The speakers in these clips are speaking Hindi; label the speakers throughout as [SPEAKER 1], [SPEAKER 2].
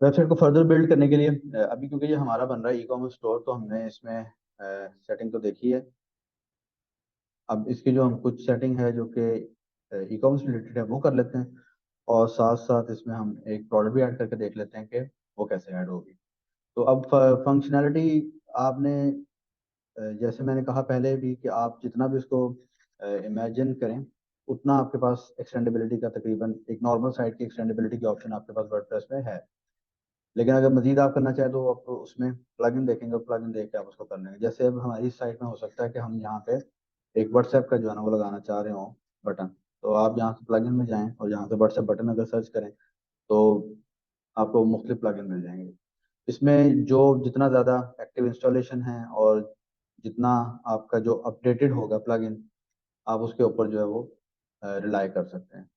[SPEAKER 1] वेबसाइट को फर्दर बिल्ड करने के लिए अभी क्योंकि ये हमारा बन रहा है ई कॉमर्स स्टोर, तो हमने इसमें सेटिंग तो देखी है। अब इसकी जो हम कुछ सेटिंग है जो कि ई कॉमर्स रिलेटेड है वो कर लेते हैं, और साथ साथ इसमें हम एक प्रोडक्ट भी ऐड करके देख लेते हैं कि वो कैसे ऐड होगी। तो अब फंक्शनैलिटी आपने जैसे मैंने कहा पहले भी कि आप जितना भी उसको इमेजिन करें उतना आपके पास एक्सटेंडेबिलिटी का तकरीबन एक नॉर्मल साइट की एक्सटेंडेबिलिटी की ऑप्शन आपके पास वर्डप्रेस में है। लेकिन अगर मजीद आप करना चाहें तो आप उसमें प्लगइन देखेंगे और प्लगइन देख के आप उसको कर लेंगे। जैसे अब हमारी इस साइट में हो सकता है कि हम यहाँ पे एक व्हाट्सएप का जो है ना वो लगाना चाह रहे हो बटन। तो आप यहाँ से प्लगइन में जाएं और यहाँ से व्हाट्सएप बटन अगर सर्च करें तो आपको मुख्तलिफ प्लगइन मिल जाएंगे। इसमें जो जितना ज़्यादा एक्टिव इंस्टॉलेशन है और जितना आपका जो अपडेटेड होगा प्लगइन, आप उसके ऊपर जो है वो रिलाई कर सकते हैं।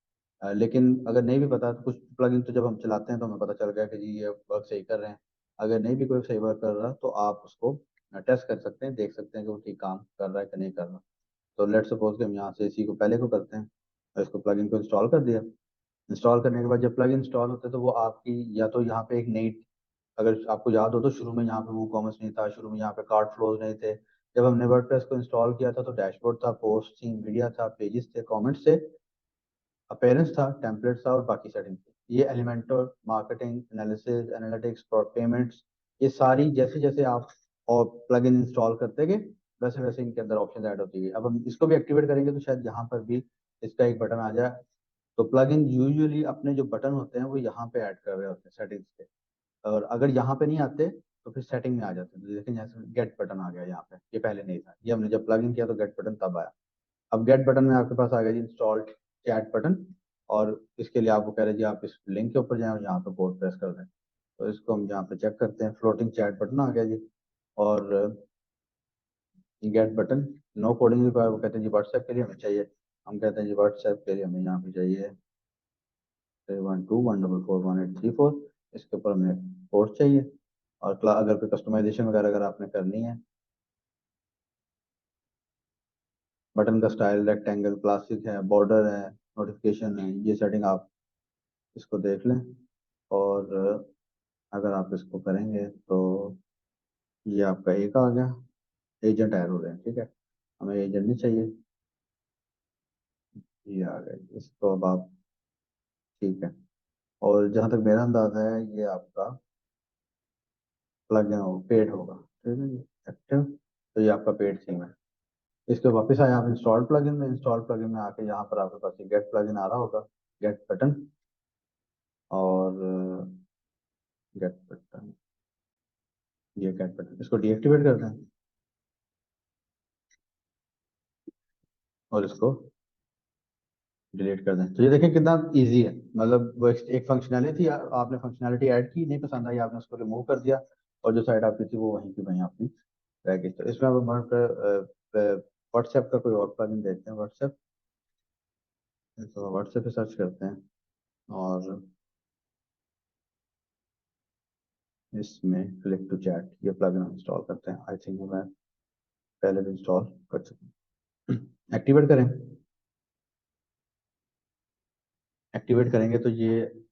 [SPEAKER 1] लेकिन अगर नहीं भी पता तो कुछ प्लगइन तो जब हम चलाते हैं तो हमें पता चल गया कि जी ये वर्क सही कर रहे हैं। अगर नहीं भी कोई सही वर्क कर रहा तो आप उसको टेस्ट कर सकते हैं, देख सकते हैं कि वो ठीक काम कर रहा है कि नहीं कर रहा। तो लेट सपोज कि हम यहाँ से इसी को पहले को करते हैं और इसको प्लगइन को इंस्टॉल कर दिया। इंस्टॉल करने के बाद जब प्लग इंस्टॉल होता है तो वो आपकी या तो यहाँ पे एक नई, अगर आपको याद हो तो शुरू में यहाँ पे वो कॉमर्स नहीं था, शुरू में यहाँ पे कार्ड फ्लोज नहीं थे। जब हमने वर्डप्रेस को इंस्टॉल किया था तो डैशबोर्ड था, पोस्ट थी, मीडिया था, पेजेस थे, कमेंट्स थे, अपेयरेंस था, टेम्पलेट था और बाकी सेटिंग थी। ये Elementor, marketing, analysis, analytics, payments, ये सारी जैसे जैसे आप और प्लग इन इंस्टॉल करते गए वैसे वैसे इनके अंदर ऑप्शन ऐड होती गई। अब हम इसको भी एक्टिवेट करेंगे तो शायद यहाँ पर भी इसका एक बटन आ जाए। तो प्लगइन यूजुअली अपने जो बटन होते हैं वो यहाँ पे ऐड कर रहे होते हैं सेटिंग्स के, और अगर यहाँ पे नहीं आते तो फिर सेटिंग में आ जाते हैं। तो देखें जैसे गेट बटन आ गया यहाँ पे, ये पहले नहीं था, ये हमने जब प्लगइन किया तो गेट बटन तब आया। अब गेट बटन में आपके पास आ गया जी इंस्टॉल चैट बटन, और इसके लिए आपको कह रहे हैं जी आप इस लिंक के ऊपर जाएं और यहाँ पे कोड प्रेस कर दें। तो इसको हम यहाँ पे चेक करते हैं, फ्लोटिंग चैट बटन आ गया जी। और get button no coding require, वो कहते हैं जी व्हाट्सएप के लिए हमें चाहिए। हम कहते हैं जी व्हाट्सएप के लिए हमें यहाँ पे चाहिए 312 144 1834, इसके ऊपर हमें कोड चाहिए। और अगर कोई कस्टमाइजेशन वगैरह अगर आपने करनी है, बटन का स्टाइल रेक्टेंगल, क्लासिक है, बॉर्डर है, नोटिफिकेशन है, ये सेटिंग आप इसको देख लें। और अगर आप इसको करेंगे तो ये आपका एक आ गया, एजेंट एरर है, ठीक है, हमें एजेंट नहीं चाहिए, ये आ गया। इसको अब आप, ठीक है। और जहाँ तक मेरा अंदाजा है ये आपका प्लग इन हो पेड होगा, ठीक है जी, एक्टिव। तो ये आपका पेड थीम है। इसके वापस आए आप इंस्टॉल प्लगइन में, इंस्टॉल प्लगइन में आके यहाँ पर आपके पास गेट प्लगइन आ रहा होगा, गेट बटन। और गेट बटन, ये गेट बटन, इसको डीएक्टिवेट कर दें और इसको डिलीट कर दें। तो ये देखें कितना इजी है, मतलब वो एक फंक्शनैलिटी थी, आपने फंक्शनैलिटी ऐड की, नहीं पसंद आई आपने उसको रिमूव कर दिया, और जो साइड आपकी थी वो वहीं की वहीं आपकी रह गई। तो इसमें अब हम व्हाट्सएप का कोई और प्लगइन देखते हैं। व्हाट्सएप, तो व्हाट्सएप पे सर्च करते हैं और इसमें क्लिक टू चैट ये प्लगइन इंस्टॉल करते हैं। आई थिंक मैं पहले भी इंस्टॉल कर चुका हूँ। एक्टिवेट करें, एक्टिवेट करेंगे तो ये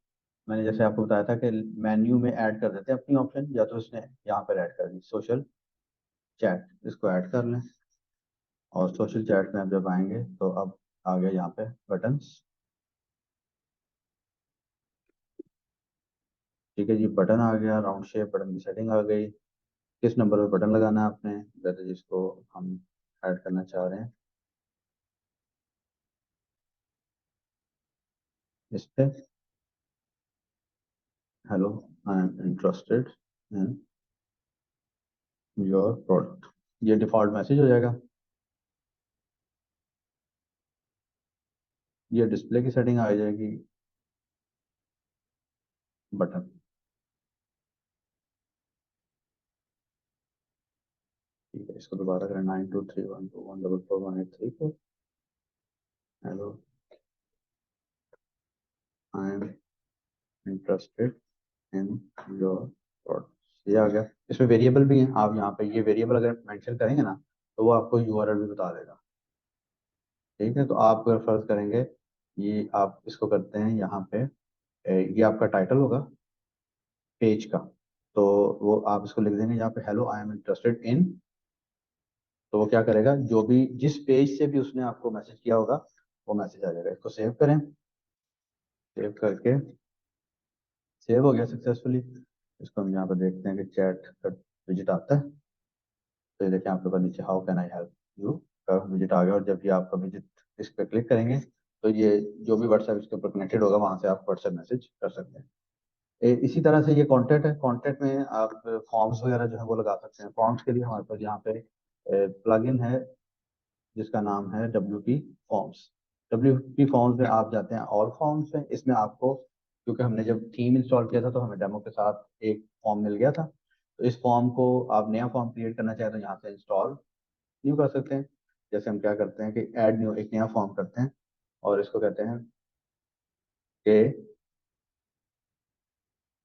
[SPEAKER 1] मैंने जैसे आपको बताया था कि मेन्यू में ऐड कर देते हैं अपनी ऑप्शन, या तो इसने यहाँ पर ऐड कर दी सोशल चैट, इसको ऐड कर लें। और सोशल चैट में अब जब आएंगे तो अब आ गया यहाँ पे बटन्स, ठीक है जी, बटन आ गया, राउंड शेप बटन की सेटिंग आ गई। किस नंबर पे बटन लगाना है आपने, जैसे जिसको हम ऐड करना चाह रहे हैं इस पे, hello I am interested in your product, ये डिफॉल्ट मैसेज हो जाएगा। ये डिस्प्ले की सेटिंग आ जाएगी, बटन, ठीक है। इसको दोबारा करें 923121441834, hello I am interested in your product, ये आ गया। इसमें वेरिएबल भी हैं, आप यहाँ पे ये वेरिएबल अगर मेंशन करेंगे ना तो वो आपको यूआरएल भी बता देगा, ठीक है। तो आप अगर फर्ज करेंगे, ये आप इसको करते हैं यहाँ पे ये आपका टाइटल होगा, पेज का। तो वो आप इसको लिख देंगे यहाँ पे, hello I am interested in. तो वो क्या करेगा, जो भी जिस पेज से भी उसने आपको मैसेज किया होगा वो मैसेज आ जाएगा। इसको सेव करें। सेव करके सेव हो गया सक्सेसफुली। इसको हम यहाँ पर देखते हैं कि चैट का विजिट आता है। तो ये देखिए आपके पास नीचे how can I help you का विजिट आ गया। और जब भी आपका विजिट इस पर क्लिक करेंगे तो ये जो भी व्हाट्सएप इसके ऊपर कनेक्टेड होगा वहां से आप व्हाट्सएप मैसेज कर सकते हैं। इसी तरह से ये कॉन्टैक्ट है। कॉन्टैक्ट में आप फॉर्म्स वगैरह जो है वो लगा सकते हैं। फॉर्म्स के लिए हमारे पास यहाँ पे प्लगइन है जिसका नाम है WP फॉर्म्स। WP फॉर्म्स में आप जाते हैं ऑल फॉर्म्स में। इसमें आपको, क्योंकि हमने जब थीम इंस्टॉल किया था तो हमें डेमो के साथ एक फॉर्म मिल गया था। तो इस फॉर्म को आप नया फॉर्म क्रिएट करना चाहें तो यहाँ से इंस्टॉल न्यू कर सकते हैं। जैसे हम क्या करते हैं कि ऐड न्यू एक नया फॉर्म करते हैं और इसको कहते हैं कि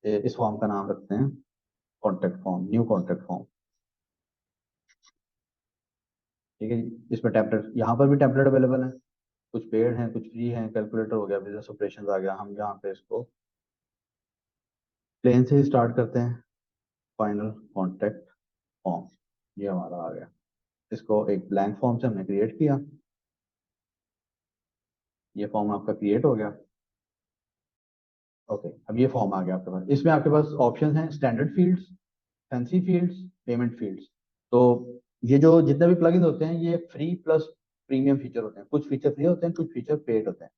[SPEAKER 1] इस फॉर्म का नाम रखते हैं contact form, new contact form. ठीक है जी। इसमें टेम्पलेट, यहाँ पर भी टेम्पलेट अवेलेबल है। कुछ पेड हैं, कुछ फ्री हैं। कैलकुलेटर हो गया, बिजनेस ऑपरेशन आ गया। हम यहाँ पे इसको प्लेन से ही स्टार्ट करते हैं। फाइनल कॉन्टेक्ट फॉर्म ये हमारा आ गया। इसको एक ब्लैंक फॉर्म से हमने क्रिएट किया। ये फॉर्म आपका क्रिएट हो गया। ओके, अब ये फॉर्म आ गया आपके पास। इसमें आपके पास ऑप्शन हैं standard fields, fancy fields, payment fields. तो ये जो जितने भी प्लगइन होते हैं ये फ्री प्लस प्रीमियम फीचर होते हैं। कुछ फीचर फ्री होते हैं, कुछ फीचर पेड होते हैं।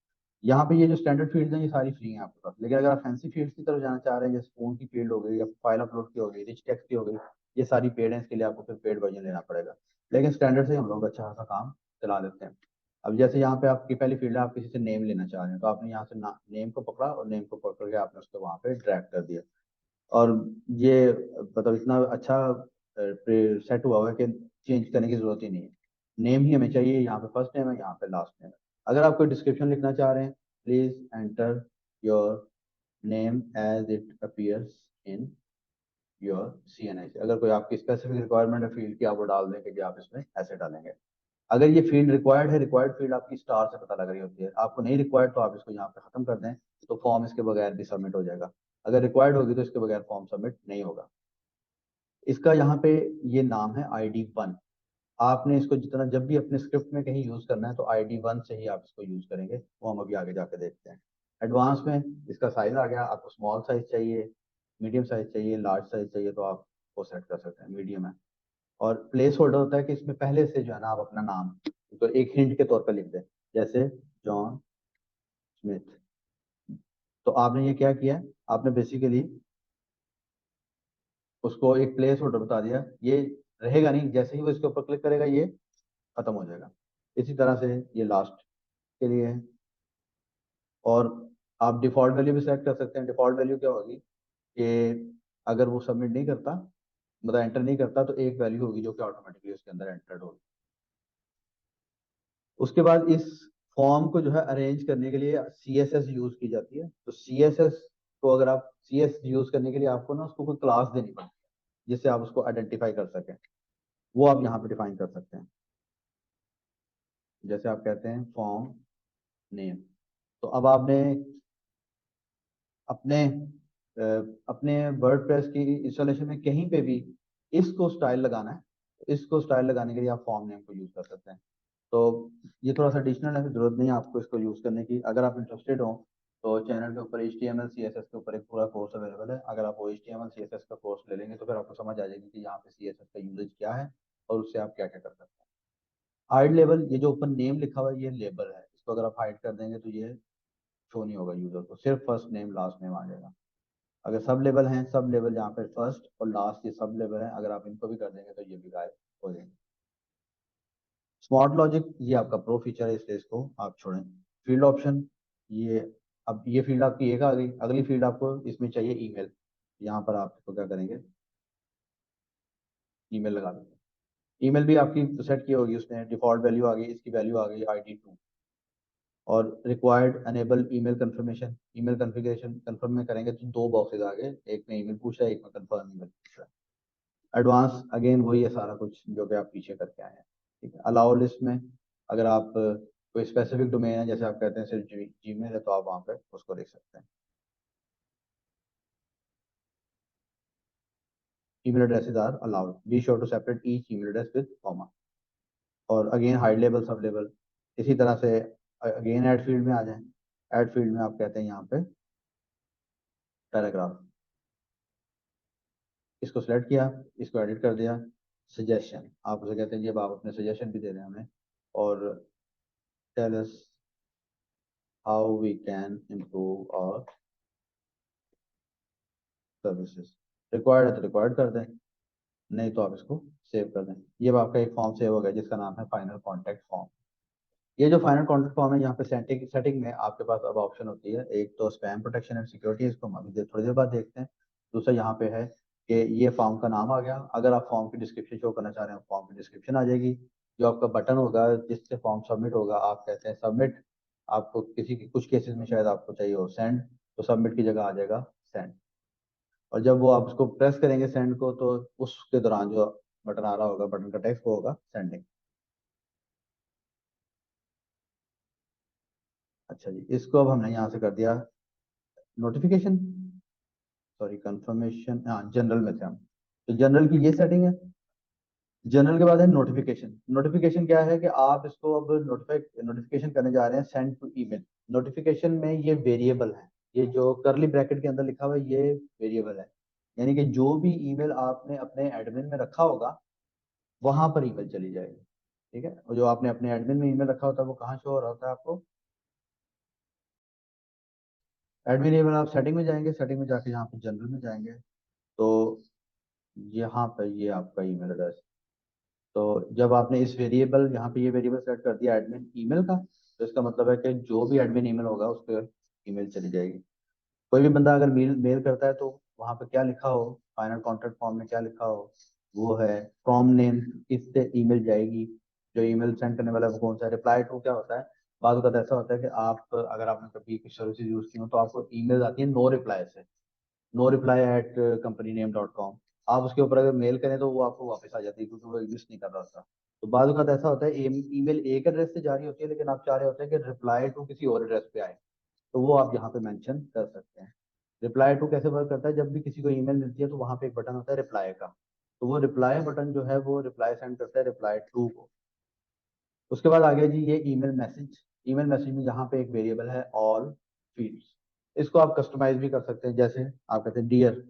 [SPEAKER 1] यहाँ पे ये जो स्टैंडर्ड फील्ड्स हैं ये सारी फ्री हैं आपके पास। लेकिन अगर आप फैंसी फील्ड्स की तरफ जाना चाह रहे हैं, जैसे फोन की फील्ड हो गई या फाइल अपलोड की हो गई, रिच टेक्स्ट की हो गई, ये सारी पेड है। इसके लिए आपको फिर पेड वर्जन लेना पड़ेगा। लेकिन स्टैंडर्ड से हम लोग अच्छा खासा काम चला लेते हैं। अब जैसे यहाँ पे आपकी पहली फील्ड है, आप किसी से नेम लेना चाह रहे हैं, तो आपने यहाँ से नेम को पकड़ा और नेम को पकड़ के आपने उसको वहाँ पे ड्रैग कर दिया। और ये मतलब इतना अच्छा सेट हुआ हुआ है कि चेंज करने की जरूरत ही नहीं है। नेम ही हमें चाहिए। यहाँ पे फर्स्ट नेम है, यहाँ पे लास्ट नेम है। अगर आप कोई डिस्क्रिप्शन लिखना चाह रहे हैं, please enter your name as it appears in your CNI। अगर कोई आपकी स्पेसिफिक रिक्वायरमेंट है फील्ड की, आप वो डाल दें कि आप इसमें ऐसे डालेंगे। अगर ये फील्ड रिक्वायर्ड है, रिक्वायर्ड फील्ड आपकी स्टार से पता लग रही होती है। आपको नहीं रिक्वायर्ड तो आप इसको यहाँ पे खत्म कर दें, तो फॉर्म इसके बगैर भी सबमिट हो जाएगा। अगर रिक्वायर्ड होगी तो इसके बगैर फॉर्म सबमिट नहीं होगा। इसका यहाँ पे ये नाम है ID1। आपने इसको जितना जब भी अपने स्क्रिप्ट में कहीं यूज करना है तो ID1 से ही आप इसको यूज करेंगे। वो हम अभी आगे जाके देखते हैं। एडवांस में इसका साइज आ गया। आपको स्मॉल साइज चाहिए, मीडियम साइज चाहिए, लार्ज साइज चाहिए, तो आप वो सेट कर सकते हैं। मीडियम है। और प्लेस होल्डर होता है कि इसमें पहले से जो है ना आप अपना नाम तो एक हिंट के तौर पर लिख दें, जैसे जॉन स्मिथ। तो आपने ये क्या किया, आपने बेसिकली उसको एक प्लेस होल्डर बता दिया। ये रहेगा नहीं, जैसे ही वो इसके ऊपर क्लिक करेगा ये खत्म हो जाएगा। इसी तरह से ये लास्ट के लिए है। और आप डिफॉल्ट वैल्यू भी सेलेक्ट कर सकते हैं। डिफॉल्ट वैल्यू क्या होगी कि अगर वो सबमिट नहीं करता, मतलब एंटर नहीं करता, तो एक वैल्यू होगी जो कि ऑटोमेटिकली उसके अंदर एंटर्ड होगी। उसके बाद इस फॉर्म को जो है अरेंज करने के लिए CSS यूज की जाती है। तो CSS को अगर आप CSS यूज करने के लिए आपको ना उसको कोई क्लास देनी पड़ती है जिससे आप उसको आइडेंटिफाई कर सकें। वो आप यहाँ पे डिफाइन कर सकते हैं। जैसे आप कहते हैं फॉर्म नेम। तो अब आपने अपने अ, अपने वर्डप्रेस की इंस्टॉलेशन में कहीं पे भी इसको स्टाइल लगाना है। इसको स्टाइल लगाने के लिए आप फॉर्म नेम को यूज कर सकते हैं। तो ये थोड़ा सा एडिशनल है, जरूरत नहीं है आपको इसको यूज करने की। अगर आप इंटरेस्टेड हो तो चैनल के ऊपर HTML CSS के ऊपर एक पूरा कोर्स अवेलेबल है। अगर आप वो HTML CSS का कोर्स ले लेंगे तो फिर आपको समझ आ जाएगी कि यहाँ पे CSS का यूजेज क्या है और उससे आप क्या क्या कर सकते हैं। हाइड लेबल, ये जो ऊपर नेम लिखा हुआ है ये लेबल है। इसको अगर आप हाइड कर देंगे तो ये शो नहीं होगा यूजर को, सिर्फ फर्स्ट नेम लास्ट नेम आ जाएगा। अगर सब लेवल हैं, सब लेवल जहाँ पे फर्स्ट और लास्ट ये सब लेवल है, अगर आप इनको भी कर देंगे तो ये भी गायब हो जाएंगे। स्मार्ट लॉजिक ये आपका प्रो फीचर है, इसलिए इसको आप छोड़ें। फील्ड ऑप्शन ये, अब ये फील्ड आपकी एक आ गई। अगली फील्ड आपको इसमें चाहिए ईमेल। यहाँ पर आप इसको क्या करेंगे, ईमेल लगा देंगे। ईमेल भी आपकी सेट की होगी, उसने डिफॉल्ट वैल्यू आ गई, इसकी वैल्यू आ गई ID2। और required enable email confirmation, email configuration confirm में करेंगे तो दो बॉक्सेस आ गए, एक में ईमेल पूछ रहा है, एक में कंफर्म ईमेल पूछ रहा है। एडवांस अगेन वही है सारा कुछ जो कि आप पीछे करके आए हैं। ठीक है। अलाउ लिस्ट में अगर आप कोई स्पेसिफिक डोमेन है, जैसे आप कहते हैं सिर्फ जीमेल है, तो आप वहाँ पे उसको लिख सकते हैं। Email addresses are allowed, be sure to separate each email address with comma. और अगेन हाइड लेबल सब लेबल इसी तरह से। अगेन ऐड फील्ड में आ जाए, ऐड फील्ड में आप कहते हैं यहाँ पे पैराग्राफ, इसको सिलेक्ट किया, इसको एडिट कर दिया। सजेशन आप उसे कहते हैं, जब आप अपने सजेशन भी दे रहे हैं हमें, और tell us how we can improve our services. Required है तो रिक्वायर्ड कर दें, नहीं तो आप इसको सेव कर दें। ये अब आपका एक फॉर्म सेव हो गया जिसका नाम है फाइनल कॉन्टैक्ट फॉर्म। ये जो फाइनल कॉन्टैक्ट फॉर्म है, यहाँ पे सेटिंग सेटिंग में आपके पास अब ऑप्शन होती है, एक तो स्पैम प्रोटेक्शन एंड सिक्योरिटी, इसको हम अभी थोड़ी देर बाद देखते हैं। दूसरा यहाँ पे है कि ये फॉर्म का नाम आ गया। अगर आप फॉर्म की डिस्क्रिप्शन शो करना चाह रहे हैं, फॉर्म की डिस्क्रिप्शन आ जाएगी। जो आपका बटन होगा जिससे फॉर्म सबमिट होगा, आप कहते हैं सबमिट, आपको किसी की कुछ केसेस में शायद आपको चाहिए हो सेंड, तो सबमिट की जगह आ जाएगा सेंड। और जब वो आप उसको प्रेस करेंगे सेंड को, तो उसके दौरान जो बटन आ रहा होगा, बटन का टेक्स्ट वो होगा सेंडिंग। अच्छा जी, इसको अब हमने यहाँ से कर दिया नोटिफिकेशन, सॉरी कंफर्मेशन, हाँ जनरल में थे हम। तो जनरल की ये सेटिंग है। जनरल के बाद है नोटिफिकेशन। नोटिफिकेशन क्या है कि आप इसको अब नोटिफिकेशन करने जा रहे हैं सेंड टू ईमेल। नोटिफिकेशन में ये वेरिएबल है, ये जो करली ब्रैकेट के अंदर लिखा हुआ है ये वेरिएबल है, यानी कि जो भी ईमेल आपने अपने एडमिन में रखा होगा वहां पर ईमेल चली जाएगी। ठीक है, और जो आपने अपने एडमिन में ईमेल रखा होता है वो कहाँ शो हो रहा होता है आपको? एडमिन ईमेल, आप सेटिंग में जाएंगे, सेटिंग में जाके यहाँ पे जनरल में जाएंगे, तो यहाँ पर ये आपका ईमेल एड्रेस। तो जब आपने इस वेरिएबल यहाँ पे ये वेरिएबल सेट कर दिया एडमिन ईमेल का, तो इसका मतलब है कि जो भी एडमिन ईमेल होगा उस पर ईमेल चली जाएगी। कोई भी बंदा अगर मेल मेल करता है तो वहाँ पे क्या लिखा हो, फाइनल कॉन्टैक्ट फॉर्म में क्या लिखा हो, वो है फ्रॉम नेम, किससे ईमेल जाएगी, जो ईमेल सेंड करने वाला है वो कौन सा। रिप्लाई टू क्या होता है, बाद वक्त ऐसा होता है कि आप अगर आपने कभी कुछ सर्विसेज यूज की हो तो आपको ईमेल आती है नो रिप्लाई से, no reply at company name dot com. आप उसके ऊपर अगर मेल करें तो वो आपको वापस आ जाती है क्योंकि वो एग्जिस्ट नहीं कर रहा होता। तो बाद वक्त ऐसा होता है ईमेल एक एड्रेस से जारी होती है, लेकिन आप चाह रहे होते हैं कि रिप्लाई टू किसी और एड्रेस पे आए, तो वो आप यहाँ पे मेंशन कर सकते हैं। रिप्लाई टू कैसे वर्क करता है, जब भी किसी को ईमेल मिलती है तो वहाँ पे एक बटन होता है रिप्लाई का, तो वो रिप्लाई बटन जो है वो रिप्लाई सेंड करता है रिप्लाई टू को। उसके बाद आ गया जी ये ईमेल मैसेज। ईमेल मैसेज में यहाँ पे एक वेरिएबल है ऑल फील्ड्स, इसको आप कस्टमाइज भी कर सकते हैं। जैसे आप कहते हैं डियर,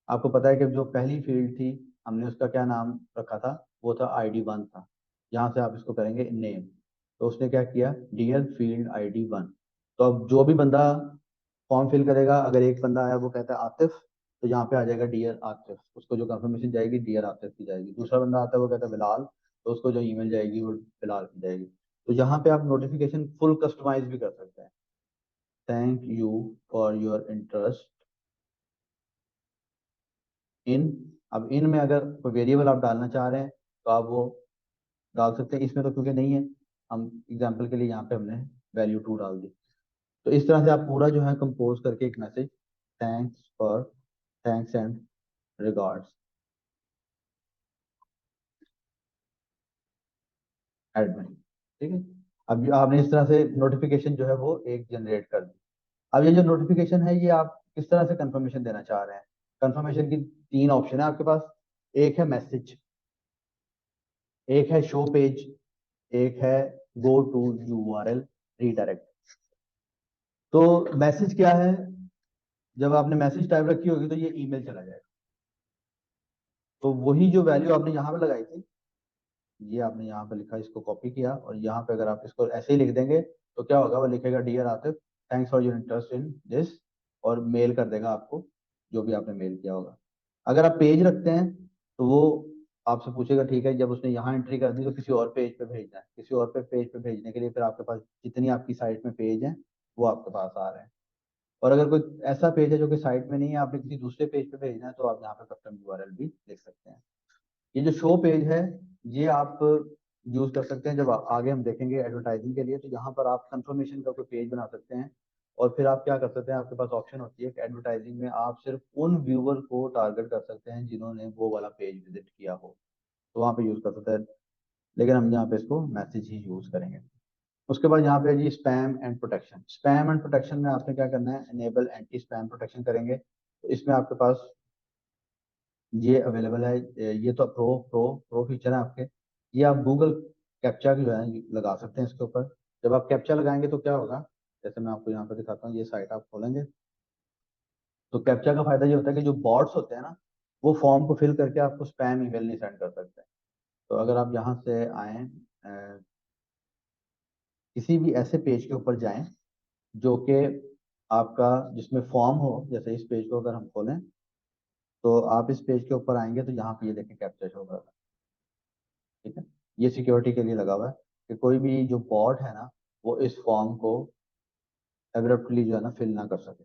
[SPEAKER 1] आपको पता है कि जो पहली फील्ड थी हमने उसका क्या नाम रखा था, वो था ID 1 था। यहाँ से आप इसको करेंगे नेम, तो उसने क्या किया, डियर फील्ड ID 1। तो अब जो भी बंदा फॉर्म फिल करेगा, अगर एक बंदा आया वो कहता है आतिफ, तो यहाँ पे आ जाएगा डियर आतिफ, उसको जो कंफर्मेशन जाएगी डियर आतिफ की जाएगी। दूसरा बंदा आता है वो कहता है बिलाल, तो उसको जो ईमेल जाएगी वो बिलाल की जाएगी। तो यहाँ पे आप नोटिफिकेशन फुल कस्टमाइज भी कर सकते हैं। Thank you for your interest इन, अब इन में अगर कोई वेरिएबल आप डालना चाह रहे हैं तो आप वो डाल सकते हैं। इसमें तो क्योंकि नहीं है, हम एग्जांपल के लिए यहाँ पे हमने वैल्यू 2 डाल दी। तो इस तरह से आप पूरा जो है कंपोज करके एक message, thanks for, thanks and regards admin. ठीक है, अब आपने इस तरह से नोटिफिकेशन जो है वो एक जनरेट कर दी। अब ये जो नोटिफिकेशन है ये आप किस तरह से कंफर्मेशन देना चाह रहे हैं? कंफर्मेशन की 3 ऑप्शन है आपके पास। एक है मैसेज, एक है शो पेज, एक है गो टू URL रीडायरेक्ट। तो मैसेज क्या है, जब आपने मैसेज टाइप रखी होगी तो ये ईमेल चला जाएगा। तो वही जो वैल्यू आपने यहाँ पे लगाई थी, ये आपने यहाँ पे लिखा, इसको कॉपी किया, और यहाँ पे अगर आप इसको ऐसे ही लिख देंगे तो क्या होगा, वो लिखेगा dear Atif thanks for your interest in this, और मेल कर देगा आपको जो भी आपने मेल किया होगा। अगर आप पेज रखते हैं तो वो आपसे पूछेगा, ठीक है, जब उसने यहाँ एंट्री कर दी तो किसी और पेज पे भेजना है, किसी और पे पेज पे भेजने के लिए फिर आपके पास जितनी आपकी साइट में पेज है वो आपके पास आ रहे हैं। और अगर कोई ऐसा पेज है जो कि साइट में नहीं है, आपने किसी दूसरे पेज पे भेजना है, तो आप यहाँ पे कस्टम URL भी लिख सकते हैं। ये जो शो पेज है ये आप यूज कर सकते हैं जब आगे हम देखेंगे एडवर्टाइजिंग के लिए, तो यहाँ पर आप कंफर्मेशन का कोई पेज बना सकते हैं। और फिर आप क्या कर सकते हैं, आपके पास ऑप्शन होती है कि एडवर्टाइजिंग में आप सिर्फ उन व्यूअर को टारगेट कर सकते हैं जिन्होंने वो वाला पेज विजिट किया हो, तो वहाँ पे यूज कर सकते हैं। लेकिन हम यहाँ पे इसको मैसेज ही यूज करेंगे। उसके बाद यहाँ पे है जी spam and protection. Spam and protection में आपने क्या करना है, एनेबल एंटी स्पैम प्रोटेक्शन करेंगे। तो इसमें आपके पास ये अवेलेबल है। ये तो प्रो प्रो प्रो फीचर है आपके। ये आप गूगल कैप्चा जो है ये लगा सकते हैं इसके ऊपर। जब आप कैप्चा लगाएंगे तो क्या होगा, जैसे मैं आपको यहाँ पर दिखाता हूँ, ये साइट आप खोलेंगे तो कैप्चा का फायदा ये होता है कि जो बॉट्स होते हैं ना, वो फॉर्म को फिल करके आपको स्पैम ईमेल नहीं सेंड कर सकते। तो अगर आप यहाँ से आए, किसी भी ऐसे पेज के ऊपर जाएं जो कि आपका जिसमें फॉर्म हो, जैसे इस पेज को अगर हम खोलें तो आप इस पेज के ऊपर आएंगे तो यहाँ पे ये देखें कैप्चा शो कर रहा है। ठीक है, ये सिक्योरिटी के लिए लगा हुआ है कि कोई भी जो बॉट है ना वो इस फॉर्म को एब्रप्टली जो है ना फिल ना कर सके।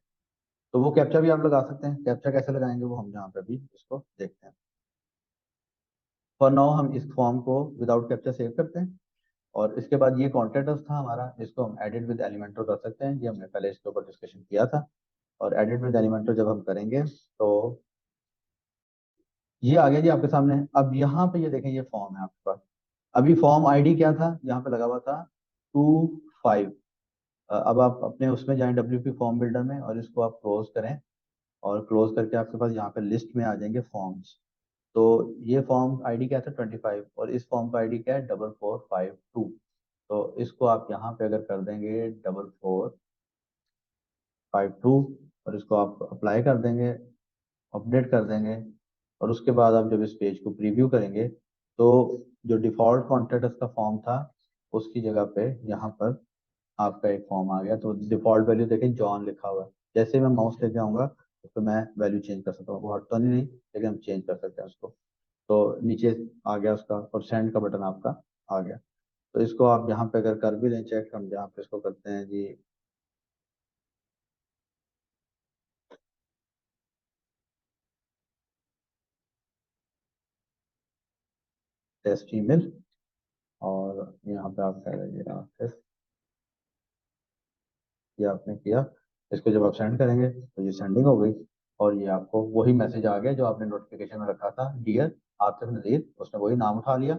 [SPEAKER 1] तो वो कैप्चा भी आप लगा सकते हैं। कैप्चा कैसे लगाएंगे वो हम यहाँ पे भी इसको देखते हैं। फॉर नाउ हम इस फॉर्म को विदाउट कैप्चा सेव करते हैं। और इसके बाद ये कॉन्टेंट था हमारा, इसको हम एडिट विद एलिमेंटर कर सकते हैं। ये हमने पहले इसके ऊपर डिस्कशन किया था। और एडिट विद एलिमेंटर जब हम करेंगे तो ये आ गया जी आपके सामने। अब यहाँ पे ये देखें, ये फॉर्म है आपके पास। अभी फॉर्म आईडी क्या था, यहाँ पे लगा हुआ था 25। अब आप अपने उसमें जाएं डब्ल्यूपी फॉर्म बिल्डर में और इसको आप क्लोज करें। और क्लोज करके आपके पास यहाँ पे लिस्ट में आ जाएंगे फॉर्म्स। तो ये फॉर्म आईडी क्या था 25, और इस फॉर्म का आईडी क्या है 4452। तो इसको आप यहाँ पे अगर कर देंगे 4452 और इसको आप अप्लाई कर देंगे, अपडेट कर देंगे। और उसके बाद आप जब इस पेज को प्रीव्यू करेंगे तो जो डिफॉल्ट कॉन्टेक्ट का फॉर्म था उसकी जगह पे यहाँ पर आपका एक फॉर्म आ गया। तो डिफॉल्ट वैल्यू देखें जॉन लिखा हुआ है। जैसे ही मैं माउस लेके आऊंगा तो मैं वैल्यू चेंज कर सकता हूँ। वो हटता नहीं, लेकिन हम चेंज कर सकते हैं उसको। तो नीचे आ गया उसका, और सेंड का बटन आपका आ गया। तो इसको आप यहाँ पे अगर कर भी लें चेक, हम यहाँ पे इसको करते हैं जी टेस्ट ईमेल। और यहाँ पे आप कह रहे हैं ये आपने किया। इसको जब आप सेंड करेंगे तो ये सेंडिंग हो गई। और ये आपको वही मैसेज आ गया जो आपने नोटिफिकेशन में रखा था, डियर आतिफ नज़ीर, उसने वही नाम उठा लिया।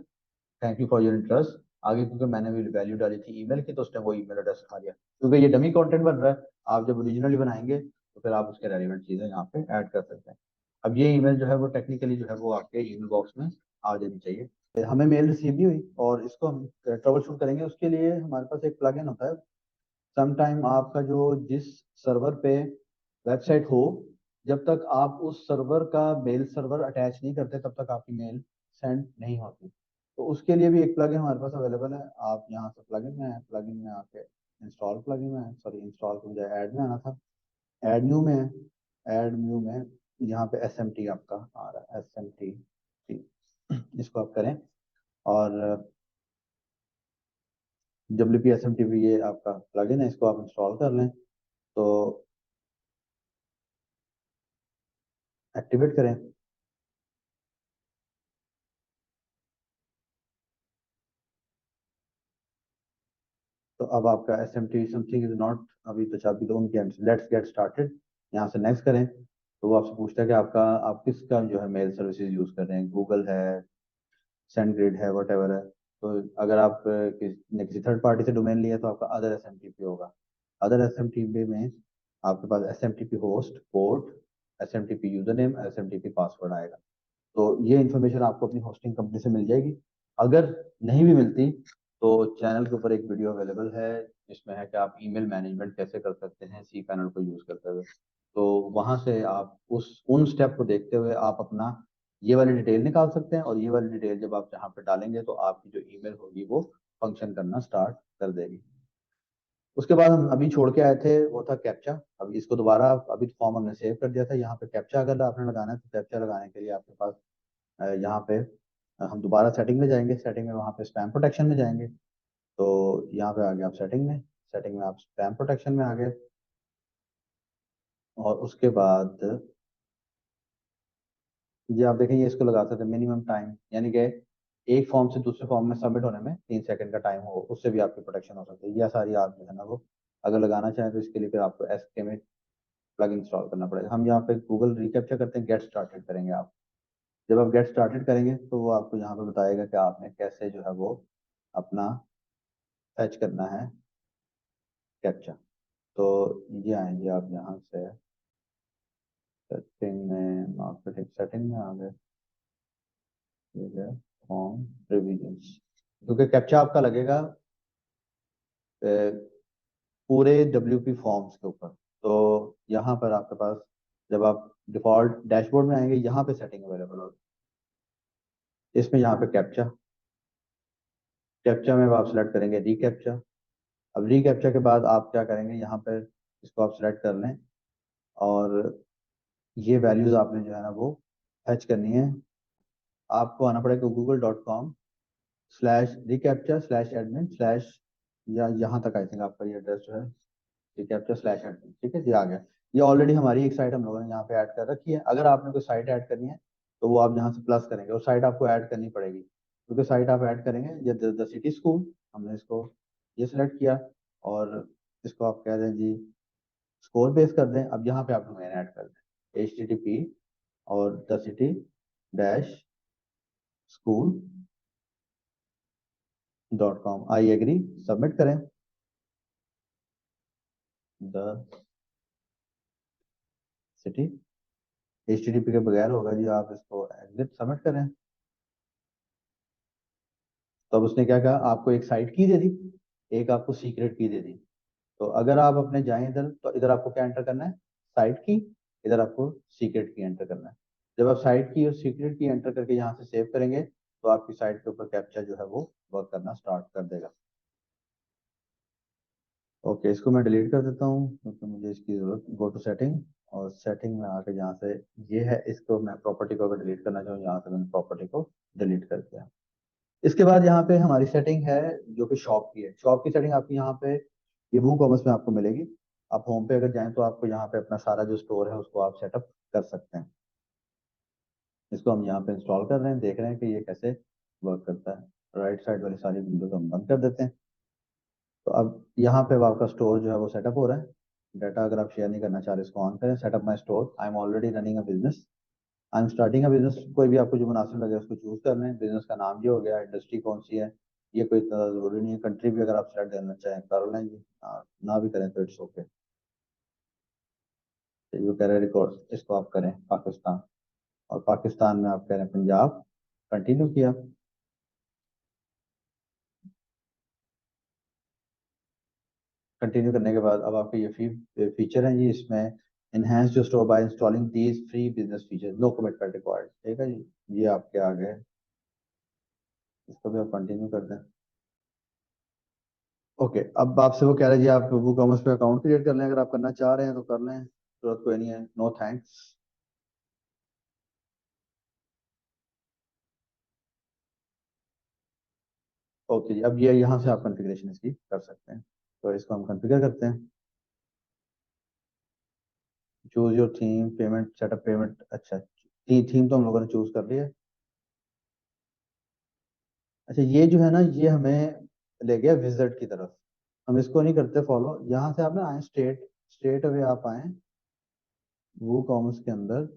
[SPEAKER 1] Thank you for your interest. आगे क्योंकि मैंने भी वैल्यू डाली थी ईमेल की तो उसने वो ईमेल एड्रेस उठा लिया। क्योंकि ये डमी कंटेंट बन रहा है, आप जब ओरिजिनली बनाएंगे तो फिर आप उसके रेलिवेंट चीज़ें यहाँ पे ऐड कर सकते हैं। अब ये ईमेल जो है वो टेक्निकली जो है वो आपके ईमेल बॉक्स में आ जानी चाहिए। हमें मेल रिसीव नहीं हुई और इसको हम ट्रबल शूट करेंगे। उसके लिए हमारे पास एक प्लगइन होता है। समटाइम आपका जो जिस सर्वर पे वेबसाइट हो, जब तक आप उस सर्वर का मेल सर्वर अटैच नहीं करते तब तक आपकी मेल सेंड नहीं होती। तो उसके लिए भी एक प्लगइन हमारे पास अवेलेबल है। आप यहाँ से प्लगइन में आके इंस्टॉल प्लगइन में, सॉरी इंस्टॉल के बजाय ऐड में आना था। ऐड न्यू में है। ऐड न्यू में यहाँ पे एस एम टी आपका आ रहा है, SMT। इसको आप करें और WPSMTP ये आपका प्लगइन है, इसको आप इंस्टॉल कर लें। तो एक्टिवेट करें। तो अब आपका SMT समथिंग इज नॉट अभी तो चाबी दो उनके एंड से। लेट्स गेट स्टार्टेड, यहाँ से नेक्स्ट करें। तो वो आपसे पूछता है कि आपका आप किसका जो है मेल सर्विसेज यूज कर रहे हैं, गूगल है, सेंडग्रिड है, वट एवर है। तो अगर आप ने किसी थर्ड पार्टी से डोमेन लिया तो आपका अदर SMTP होगा। अदर SMTP में आपके पास SMTP host, port, SMTP user name, SMTP password आएगा। तो ये इन्फॉर्मेशन आपको अपनी होस्टिंग कंपनी से मिल जाएगी। अगर नहीं भी मिलती तो चैनल के ऊपर एक वीडियो अवेलेबल है जिसमें है कि आप ईमेल मैनेजमेंट कैसे कर सकते हैं cPanel को यूज करते हुए। तो वहां से आप उस उन स्टेप को देखते हुए आप अपना ये वाली डिटेल निकाल सकते हैं। और ये वाली डिटेल जब आप जहाँ पे डालेंगे तो आपकी जो ईमेल होगी वो फंक्शन करना स्टार्ट कर देगी। उसके बाद हम अभी छोड़ के आए थे वो था कैप्चा। अभी इसको दोबारा, अभी फॉर्म हमने सेव कर दिया था। यहाँ पे कैप्चा अगर आपने लगाना है तो कैप्चा लगाने के लिए आपके पास यहाँ पे हम दोबारा सेटिंग में जाएंगे। सेटिंग में वहाँ पे स्पैम प्रोटेक्शन में जाएंगे। तो यहाँ पे आ गए आप सेटिंग में। सेटिंग में आप स्पैम प्रोटेक्शन में आ गए। और उसके बाद ये आप देखेंगे इसको लगा सकते हैं मिनिमम टाइम, यानी कि एक फॉर्म से दूसरे फॉर्म में सबमिट होने में 3 सेकंड का टाइम हो, उससे भी आपकी प्रोटेक्शन हो सकती है। यह सारी आप जो है ना वो अगर लगाना चाहें तो इसके लिए फिर आपको एसके में प्लग इंस्टॉल करना पड़ेगा। हम यहाँ पे गूगल रिकैप्चर करते हैं, गेट स्टार्टेड करेंगे आप। जब आप गेट स्टार्टेड करेंगे तो वो आपको यहाँ पे बताएगा कि आपने कैसे जो है वो अपना फैच करना है कैप्चा। तो ये आएंगे आप यहाँ से सेटिंग में, मार्केटिंग सेटिंग में आ गए, ठीक है, फॉर्म रिविजन्स, क्योंकि कैप्चा आपका लगेगा पूरे WP फॉर्म्स के ऊपर। तो यहाँ पर आपके पास, जब आप डिफॉल्ट डैशबोर्ड में आएंगे, यहाँ पे सेटिंग अवेलेबल होगी, इसमें यहाँ पे कैप्चा, कैप्चा में आप सेलेक्ट करेंगे रीकैप्चा। अब रीकैप्चा के बाद आप क्या करेंगे, यहाँ पर इसको आप सेलेक्ट कर लें और ये वैल्यूज आपने जो है ना वो फैच करनी है। आपको आना पड़ेगा google.com/reCAPTCHA/admin/ या यहाँ तक आई थिंक आपका ये एड्रेस जो है, reCAPTCHA/admin, ठीक है जी, आ गया। ये ऑलरेडी हमारी एक साइट हम लोगों ने यहाँ पे ऐड कर रखी है। अगर आपने कोई साइट ऐड करनी है तो वो आप यहाँ से प्लस करेंगे और साइट आपको ऐड करनी पड़ेगी, क्योंकि साइट आप ऐड करेंगे ये द सिटी स्कूल, हमने इसको ये सिलेक्ट किया और इसको आप कह दें जी स्कोर बेस कर दें। अब यहाँ पे आप डोमेन ऐड कर दें HTTP और thecity-school.com, आई एग्री, सबमिट करें। द सिटी HTTP के बगैर होगा जी, आप इसको एग्जिट सबमिट करें। तो अब उसने क्या कहा, आपको एक साइट की दे दी, एक आपको सीक्रेट की दे दी। तो अगर आप अपने जाएं इधर, तो इधर आपको क्या एंटर करना है, साइट की, इधर आपको सीक्रेट की एंटर करना है। जब आप साइट की और सीक्रेट की एंटर करके यहाँ से सेव करेंगे तो आपकी साइट के ऊपर कैप्चा जो है वो वर्क करना स्टार्ट कर देगा। ओके, इसको मैं डिलीट कर देता हूँ क्योंकि मुझे इसकी जरूरत। गो टू सेटिंग, और सेटिंग में आके जहाँ से ये है, इसको मैं प्रॉपर्टी को अगर डिलीट करना चाहूँ, यहाँ से मैंने प्रॉपर्टी को डिलीट कर दिया। इसके बाद यहाँ पे हमारी सेटिंग है जो कि शॉप की है। शॉप की सेटिंग आपकी यहाँ पे ये वूकॉमर्स में आपको मिलेगी। आप होम पे अगर जाएं तो आपको यहाँ पे अपना सारा जो स्टोर है उसको आप सेटअप कर सकते हैं। इसको हम यहाँ पे इंस्टॉल कर रहे हैं, देख रहे हैं कि ये कैसे वर्क करता है। राइट साइड वाली सारी विंडोज हम बंद कर देते हैं। तो अब यहाँ पे आपका स्टोर जो है वो सेटअप हो रहा है। डाटा अगर आप शेयर नहीं करना चाह रहे, इसको ऑन करें, setup my store, I am already running a business, I am starting a business. कोई भी आपको जो मुनासिब लगे उसको चूज कर लें। बिजनेस का नाम ये हो गया, इंडस्ट्री कौन सी है ये कोई इतना जरूरी नहीं है, कंट्री भी अगर आप सेलेक्ट करना चाहें कर लें जी, ना भी करें तो इट्स ओके। यू कह रहे हैं रिकॉर्ड, इसको आप करें पाकिस्तान, और पाकिस्तान में आप कह रहे हैं पंजाब, कंटिन्यू किया। कंटिन्यू करने के बाद अब आपके ये फीचर हैं जी, इसमें इनहेंस जो store by installing these free business feature, no commitment required, ठीक है जी, ये आपके आ गए। इसको भी आप कंटिन्यू कर दें। ओके, अब आपसे वो कह रहे हैं जी आप वो कॉमर्स पे अकाउंट क्रिएट कर लें, अगर आप करना चाह रहे हैं तो कर लें, जरूरत कोई नहीं है, नो थैंक्स। ओके जी, अब ये यहाँ से आप कॉन्फ़िगरेशन इसकी कर सकते हैं। तो इसको हम कॉन्फ़िगर करते हैं। Choose your theme, payment setup payment, अच्छा थीम तो हम लोगों ने चूज कर लिया है। अच्छा, ये जो है ना ये हमें ले गया विजिट की तरफ, हम इसको नहीं करते फॉलो। यहाँ से आप ना आए स्ट्रेट, स्ट्रेट अवे आप आए वो कॉमर्स के अंदर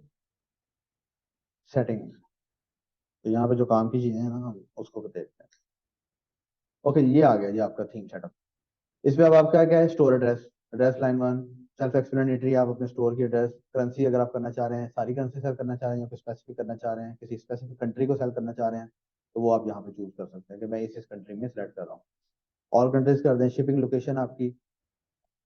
[SPEAKER 1] सेटिंग, तो यहाँ पे जो काम की चीजें हैं ना हम उसको देखते हैं। ओके, ये आ गया जी आपका थीम सेटअप। इसमें अब आपका क्या है, store address, address line 1, self explanatory, आप अपने स्टोर की एड्रेस, करेंसी अगर आप करना चाह रहे हैं, सारी करेंसी सेल करना चाह रहे हैं या फिर स्पेसिफिक करना चाह रहे हैं, किसी स्पेसिफिक कंट्री को सेल करना चाह रहे हैं, तो वो आप यहाँ पे चूज कर सकते हैं कि मैं इस कंट्री में सेलेक्ट कर रहा हूँ। ऑल कंट्रीज कर दें। शिपिंग लोकेशन आपकी